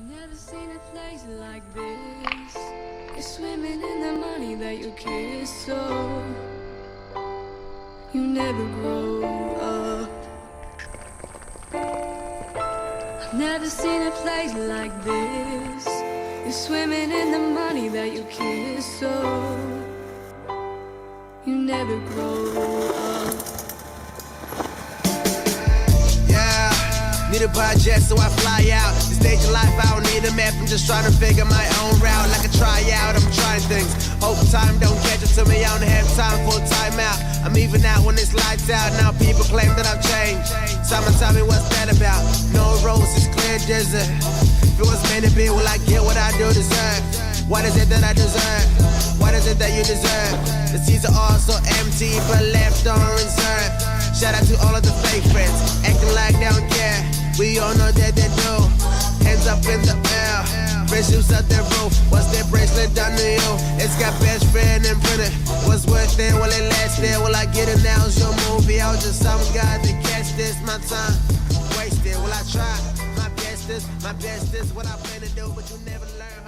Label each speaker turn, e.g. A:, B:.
A: Never seen a place like this. You're swimming in the money that you kiss, so you never grow up. I've never seen a place like this. You're swimming in the money that you kiss, so you never grow up.
B: Need a budget, so I fly out. The stage of life, I don't need a map. I'm just trying to figure my own route. Like a tryout, I'm trying things. Hope time don't catch up to me. I don't have time for a timeout. I'm even out when it's lights out. Now people claim that I've changed. Someone tell me what's that about. No roses, clear desert. If it was meant to be, will I get what I do deserve? What is it that I deserve? What is it that you deserve? The seats are all so empty, but left on reserve. Shout out to all of the fake friends, acting like they don't care. We all know that they do. Hands up in the air. Friendships out their roof. What's that bracelet done to you? It's got best friend and printed. What's worth it? Will it last there? Will I get it now? It's your movie. I was just some guy to catch this. My time wasted. Will I try? My best is what I plan to do, but you never learn.